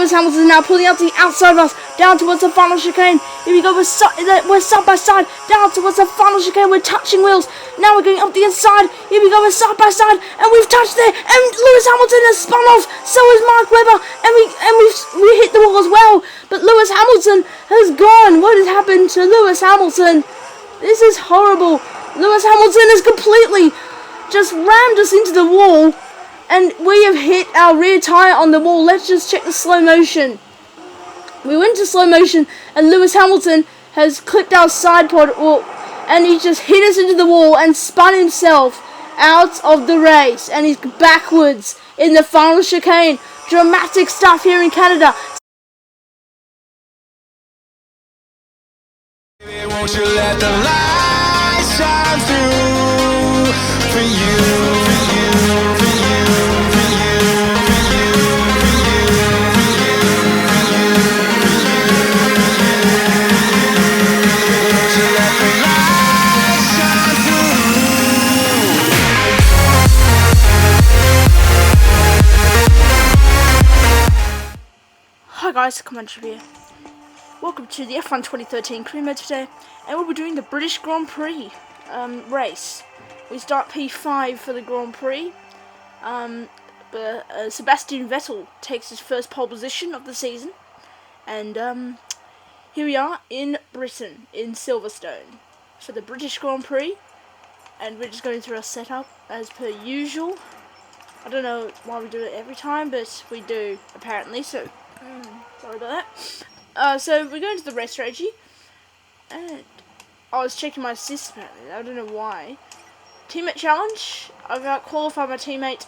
Lewis Hamilton is now pulling out to the outside of us, down towards the final chicane. Here we go, we're side by side, down towards the final chicane, we're touching wheels. Now we're going up the inside, here we go, we're side by side, and we've touched there, and Lewis Hamilton has spun off, so is Mark Webber, and we hit the wall as well. But Lewis Hamilton has gone. What has happened to Lewis Hamilton? This is horrible. Lewis Hamilton has completely just rammed us into the wall, and we have hit our rear tyre on the wall. Let's just check the slow motion. We went to slow motion, and Lewis Hamilton has clipped our side pod, and he just hit us into the wall and spun himself out of the race, and he's backwards in the final chicane. Dramatic stuff here in Canada. Won't you let the light shine through for you, for you, for you, for you, for you, for you, for you, won't you let the light shine through? Hi guys, CombinedYoutuber. Welcome to the F1 2013 career mode today, and we'll be doing the British Grand Prix race. We start P5 for the Grand Prix. Sebastian Vettel takes his first pole position of the season, and here we are in Britain, in Silverstone, for the British Grand Prix, and we're just going through our setup as per usual. I don't know why we do it every time, but we do apparently, so sorry about that. So we're going to the race strategy, and I was checking my assists apparently. I don't know why. Teammate challenge. I've qualified my teammate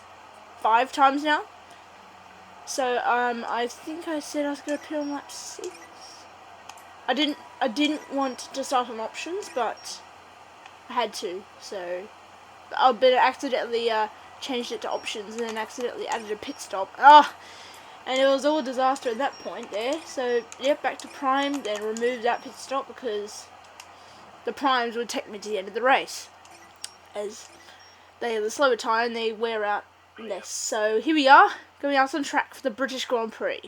5 times now. So I think I said I was going to appear on lap 6. I didn't want to start on options, but I had to. So I accidentally changed it to options, and then accidentally added a pit stop. And it was all a disaster at that point there. So, yep, back to prime, then remove that pit stop because the primes would take me to the end of the race, as they are the slower tyre and they wear out less. So, here we are, going out on track for the British Grand Prix.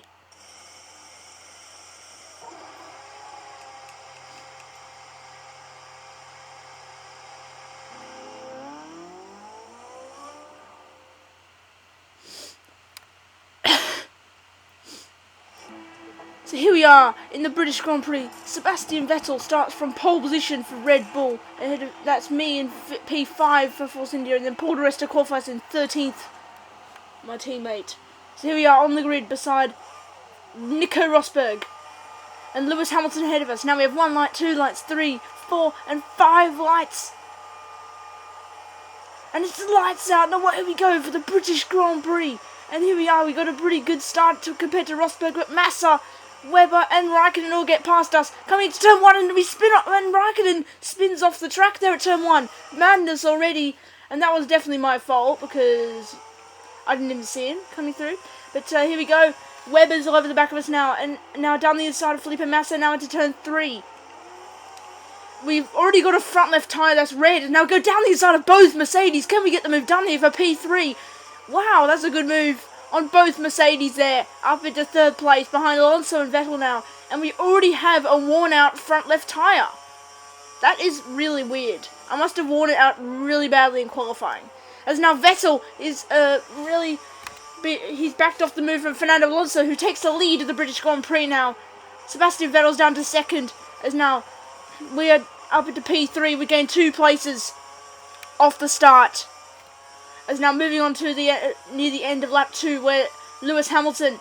So here we are in the British Grand Prix. Sebastian Vettel starts from pole position for Red Bull. That's me in P5 for Force India, and then Paul di Resta qualifies in 13th, my teammate. So here we are on the grid beside Nico Rosberg and Lewis Hamilton ahead of us. Now we have 1 light, 2 lights, 3, 4 and 5 lights. And it's the lights out. Now here we go for the British Grand Prix. And here we are, we got a pretty good start compared to Rosberg, but Massa, Webber and Raikkonen all get past us. Coming into turn 1, and we spin up, and Raikkonen spins off the track there at turn 1. Madness already, and that was definitely my fault because I didn't even see him coming through. But here we go. Webber's all over the back of us now, and now down the inside of Felipe Massa, now into turn 3. We've already got a front left tyre that's red, and now go down the inside of both Mercedes. Can we get the move done here for P3? Wow, that's a good move on both Mercedes there, up into 3rd place behind Alonso and Vettel now, and we already have a worn out front left tyre. That is really weird. I must have worn it out really badly in qualifying. As now Vettel is he's backed off the move from Fernando Alonso, who takes the lead of the British Grand Prix now. Sebastian Vettel's down to 2nd, as now we are up into P3. We gain 2 places off the start. As now moving on to the near the end of lap 2, where Lewis Hamilton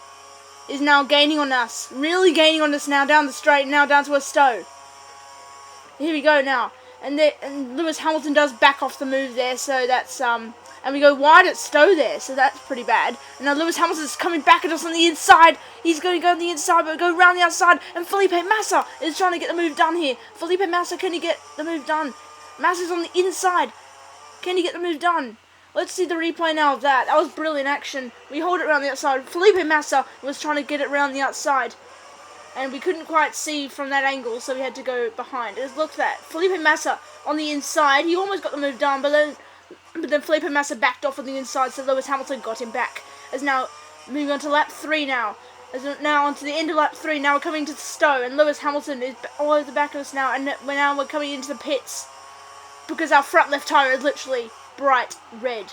is now gaining on us, really gaining on us now down the straight, now down to a Stowe. Here we go now, and Lewis Hamilton does back off the move there, so that's and we go wide at Stowe there, so that's pretty bad. And now Lewis Hamilton's coming back at us on the inside. He's going to go on the inside, but go around the outside, and Felipe Massa is trying to get the move done here. Felipe Massa, can he get the move done? Massa's on the inside. Can he get the move done? Let's see the replay now of that. That was brilliant action. We hold it around the outside. Felipe Massa was trying to get it around the outside, and we couldn't quite see from that angle, so we had to go behind. Look at that. Felipe Massa on the inside. He almost got the move done, but then Felipe Massa backed off on the inside, so Lewis Hamilton got him back. As now moving on to lap 3 now. As we're now onto the end of lap 3, now we're coming to the Stowe, and Lewis Hamilton is all over the back of us now, and we're coming into the pits because our front left tyre is literally bright red.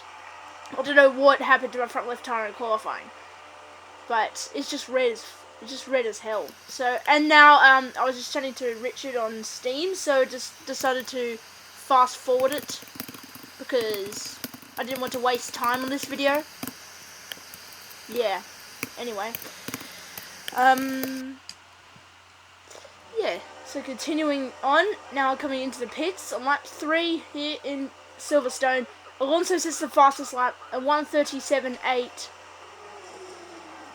I don't know what happened to my front left tyre in qualifying, but it's just red as hell. So, and now I was just chatting to Richard on Steam, so just decided to fast forward it because I didn't want to waste time on this video. Yeah. Anyway. Yeah, so continuing on, now coming into the pits on lap 3 here in Silverstone. Alonso sets the fastest lap at 1:37.8.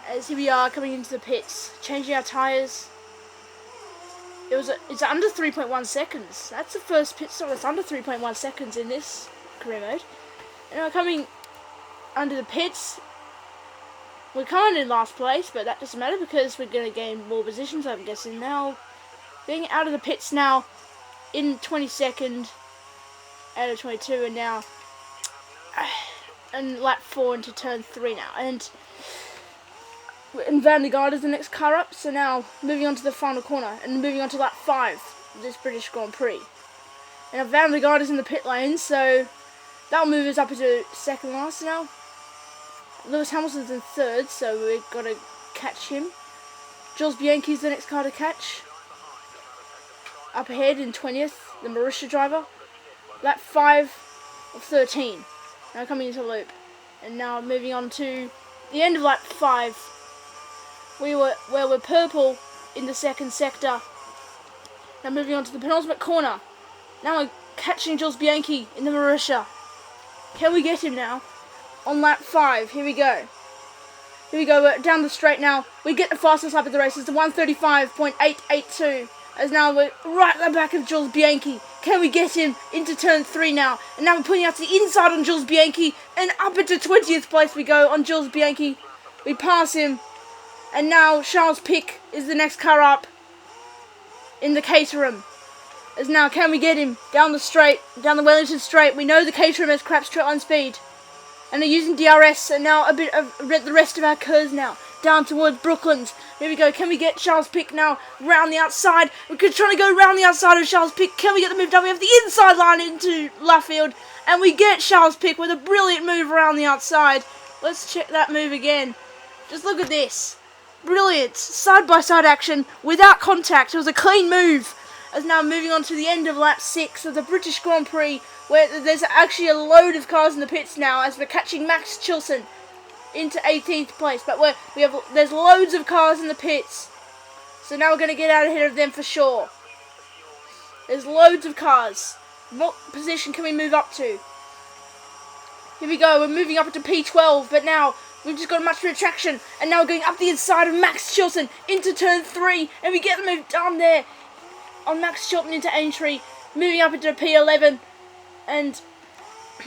As here we are coming into the pits, changing our tyres. It's under 3.1 seconds. That's the first pit stop that's under 3.1 seconds in this career mode. And now coming under the pits. We're coming in last place, but that doesn't matter because we're going to gain more positions, I'm guessing. Now, being out of the pits now in 22nd out of 22, and now and lap 4 into turn 3 now. And Van der Garde is the next car up, so now moving on to the final corner and moving on to lap 5 of this British Grand Prix. And Van der Garde is in the pit lane, so that'll move us up into second last now. Lewis Hamilton's in third, so we've got to catch him. Jules Bianchi's the next car to catch. Up ahead in 20th, the Mauritia driver. Lap 5 of 13. Now coming into loop. And now moving on to the end of lap 5. Where we're purple in the second sector. Now moving on to the penultimate corner. Now we're catching Jules Bianchi in the Mauritia. Can we get him now? On lap 5, here we go. Here we go, we're down the straight now. We get the fastest lap of the race. It's the 1:35.882. As now we're right at the back of Jules Bianchi. Can we get him into turn 3 now? And now we're putting out to the inside on Jules Bianchi. And up into 20th place we go on Jules Bianchi. We pass him. And now Charles Pic is the next car up in the Caterham. As now, can we get him down the straight, down the Wellington straight? We know the Caterham has crap straight line speed. And they're using DRS, and now a bit of the rest of our curves now, down towards Brooklands. Here we go, can we get Charles Pic now round the outside? We're trying to go round the outside of Charles Pic. Can we get the move done? We have the inside line into Luffield, and we get Charles Pic with a brilliant move around the outside. Let's check that move again. Just look at this. Brilliant. Side-by-side action without contact. It was a clean move. As now moving on to the end of lap 6 of the British Grand Prix, where there's actually a load of cars in the pits now as we're catching Max Chilson into 18th place. But there's loads of cars in the pits, so now we're going to get out ahead of them for sure. There's loads of cars. What position can we move up to? Here we go, we're moving up into P12, but now we've just got much retraction, and now we're going up the inside of Max Chilson into turn 3, and we get the move done there on Max Chilton into entry, moving up into P11. And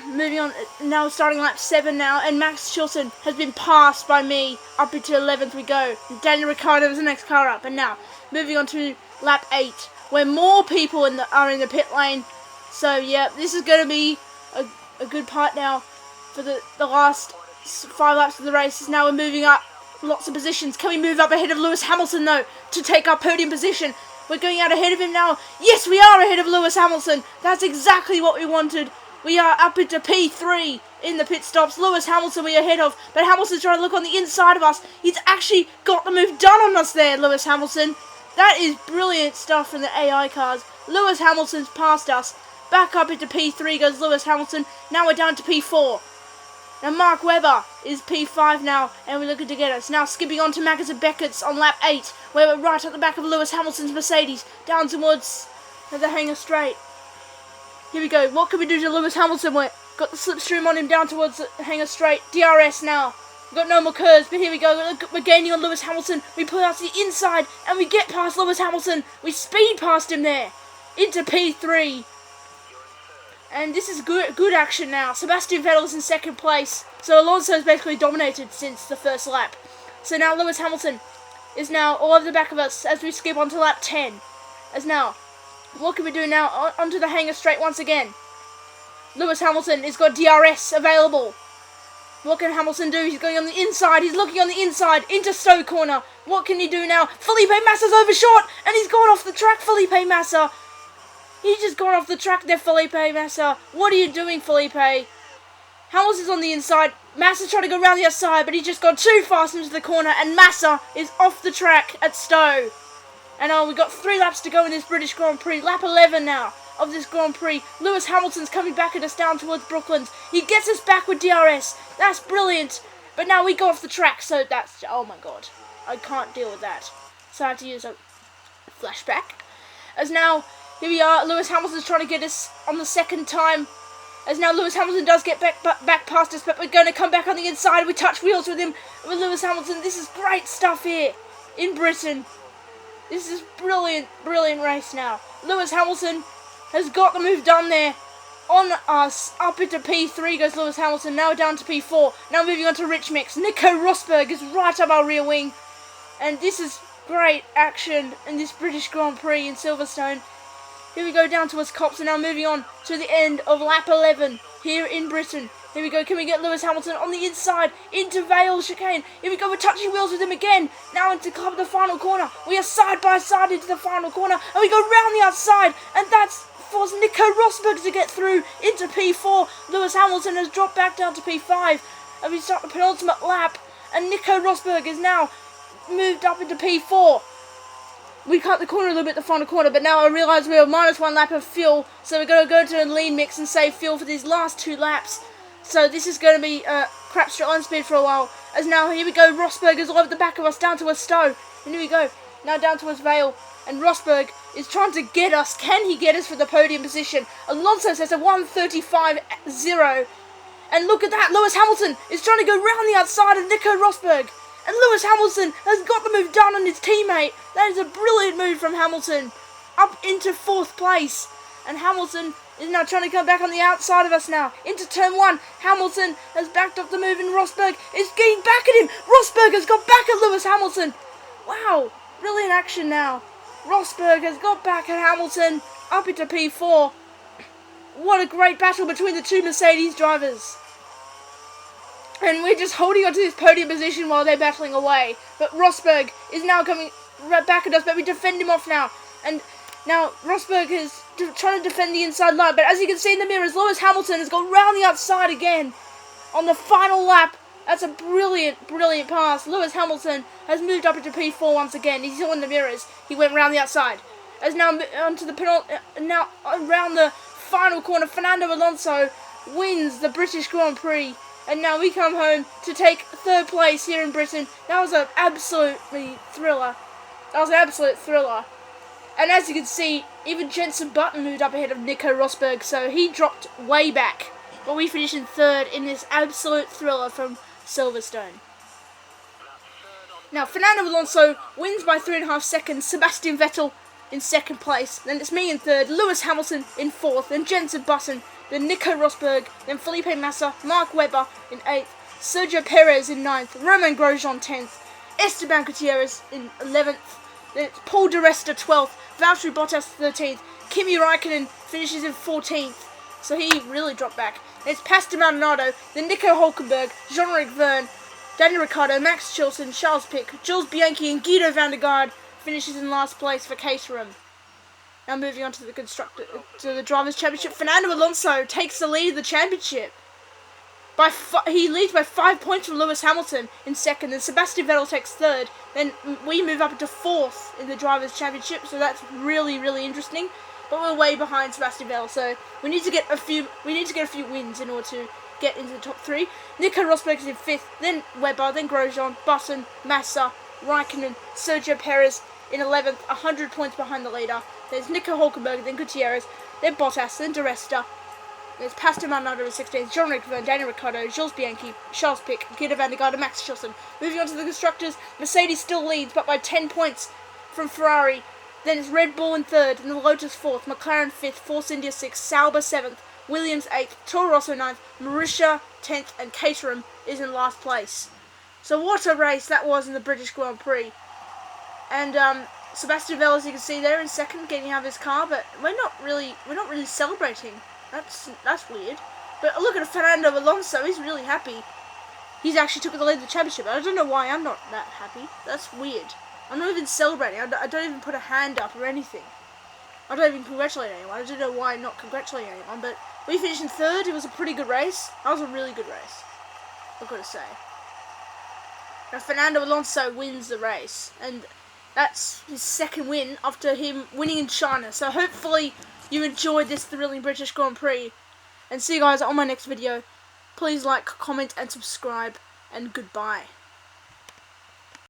moving on, now starting lap 7 now, and Max Chilton has been passed by me. Up into 11th we go. And Daniel Ricciardo is the next car up. And now, moving on to lap 8, where more people are in the pit lane. So yeah, this is going to be a good part now for the last 5 laps of the race. Now we're moving up lots of positions. Can we move up ahead of Lewis Hamilton though, to take our podium position? We're going out ahead of him now. Yes, we are ahead of Lewis Hamilton. That's exactly what we wanted. We are up into P3 in the pit stops. Lewis Hamilton we are ahead of, but Hamilton's trying to look on the inside of us. He's actually got the move done on us there, Lewis Hamilton. That is brilliant stuff from the AI cars. Lewis Hamilton's passed us. Back up into P3 goes Lewis Hamilton. Now we're down to P4. Now Mark Webber is P5 now, and we're looking to get us. Now skipping on to Magnussen Beckett's on lap 8, where we're right at the back of Lewis Hamilton's Mercedes, down towards the hangar straight. Here we go, what can we do to Lewis Hamilton? We've got the slipstream on him down towards the hangar straight. DRS now. We've got no more curves, but here we go. We're gaining on Lewis Hamilton. We pull out to the inside, and we get past Lewis Hamilton. We speed past him there, into P3. And this is good action now. Sebastian Vettel's in second place. So Alonso's basically dominated since the first lap. So now Lewis Hamilton is now all over the back of us as we skip onto lap 10. As now, what can we do now? Onto the hangar straight once again. Lewis Hamilton has got DRS available. What can Hamilton do? He's going on the inside. He's looking on the inside into Stowe corner. What can he do now? Felipe Massa's overshot and he's gone off the track, Felipe Massa. He's just gone off the track there, Felipe Massa. What are you doing, Felipe? Hamilton's on the inside. Massa's trying to go around the outside, but he just got too fast into the corner, and Massa is off the track at Stowe. And we've got 3 laps to go in this British Grand Prix. Lap 11 now of this Grand Prix. Lewis Hamilton's coming back at us down towards Brooklands. He gets us back with DRS. That's brilliant. But now we go off the track, so that's... Oh my god. I can't deal with that. So I have to use a flashback. As now, here we are. Lewis Hamilton's trying to get us on the second time. As now Lewis Hamilton does get back past us, but we're going to come back on the inside. We touch wheels with him, with Lewis Hamilton. This is great stuff here in Britain. This is brilliant, brilliant race now. Lewis Hamilton has got the move done there on us. Up into P3 goes Lewis Hamilton, now down to P4. Now moving on to Rich Mix. Nico Rosberg is right up our rear wing. And this is great action in this British Grand Prix in Silverstone. Here we go down towards Cops, and now moving on to the end of lap 11 here in Britain. Here we go, can we get Lewis Hamilton on the inside into Vale chicane? Here we go, we're touching wheels with him again. Now into the final corner. We are side by side into the final corner, and we go round the outside, and that's forced Nico Rosberg to get through into P4. Lewis Hamilton has dropped back down to P5, and we start the penultimate lap, and Nico Rosberg is now moved up into P4. We cut the corner a little bit, the final corner, but now I realise we have -1 lap of fuel, so we're going to go to a lean mix and save fuel for these last 2 laps. So this is going to be crap straight line speed for a while. As now, here we go, Rosberg is all over the back of us, down towards Stowe. And here we go, now down towards Vale. And Rosberg is trying to get us. Can he get us for the podium position? Alonso says a 1:35.0. And look at that, Lewis Hamilton is trying to go round the outside of Nico Rosberg. And Lewis Hamilton has got the move done on his teammate. That is a brilliant move from Hamilton. Up into 4th place. And Hamilton is now trying to come back on the outside of us now. Into turn 1. Hamilton has backed up the move, and Rosberg is getting back at him. Rosberg has got back at Lewis Hamilton. Wow, brilliant action now. Rosberg has got back at Hamilton. Up into P4. What a great battle between the 2 Mercedes drivers. And we're just holding on to this podium position while they're battling away. But Rosberg is now coming right back at us, but we defend him off now. And now Rosberg is trying to defend the inside line, but as you can see in the mirrors, Lewis Hamilton has gone round the outside again on the final lap. That's a brilliant, brilliant pass. Lewis Hamilton has moved up into P4 once again. He's still in the mirrors. He went round the outside. As now onto the now around the final corner, Fernando Alonso wins the British Grand Prix. And now we come home to take 3rd place here in Britain. That was an absolutely thriller. That was an absolute thriller. And as you can see, even Jenson Button moved up ahead of Nico Rosberg, so he dropped way back. But we finished in 3rd in this absolute thriller from Silverstone. Now, Fernando Alonso wins by 3.5 seconds. Sebastian Vettel in 2nd place. Then it's me in 3rd, Lewis Hamilton in 4th, then Jenson Button, then Nico Rosberg, then Felipe Massa, Mark Webber in 8th, Sergio Perez in 9th, Romain Grosjean 10th, Esteban Gutierrez in 11th, then it's Paul Di Resta 12th, Valtteri Bottas 13th, Kimi Raikkonen finishes in 14th, so he really dropped back. Then it's Pastor Maldonado, then Nico Hulkenberg, Jean-Eric Verne, Daniel Ricciardo, Max Chilton, Charles Pic, Jules Bianchi and Guido van der Garde finishes in last place for Caterham. Now moving on to the Drivers' Championship, Fernando Alonso takes the lead of the championship. He leads by 5 points from Lewis Hamilton in 2nd, then Sebastian Vettel takes 3rd. Then we move up into 4th in the Drivers' Championship, so that's really, really interesting. But we're way behind Sebastian Vettel, so we need to get a few wins in order to get into the top 3. Nico Rosberg is in 5th, then Webber, then Grosjean, Button, Massa, Raikkonen, Sergio Perez in 11th, 100 points behind the leader. There's Nico Hulkenberg, then Gutierrez, then Bottas, then Di Resta. There's Pastor Maldonado in 16th, Jean-Eric Verne, Daniel Ricciardo, Jules Bianchi, Charles Pic, Guido van der Garde, and Max Chilton. Moving on to the Constructors, Mercedes still leads, but by 10 points from Ferrari. Then it's Red Bull in 3rd, and the Lotus 4th, McLaren 5th, Force India 6th, Sauber 7th, Williams 8th, Toro Rosso 9th, Mauritius 10th, and Caterham is in last place. So what a race that was in the British Grand Prix. And Sebastian Vettel, as you can see there, in 2nd, getting out of his car, but we're not really celebrating. That's weird. But look at Fernando Alonso, he's really happy. he's actually took the lead of the championship. I don't know why I'm not that happy. That's weird. I'm not even celebrating. I don't even put a hand up or anything. I don't even congratulate anyone. I don't know why I'm not congratulating anyone, but we finished in 3rd. It was a pretty good race. That was a really good race, I've got to say. Now, Fernando Alonso wins the race, and that's his 2nd win after him winning in China. So hopefully you enjoyed this thrilling British Grand Prix, and see you guys on my next video. Please like, comment, and subscribe, and goodbye.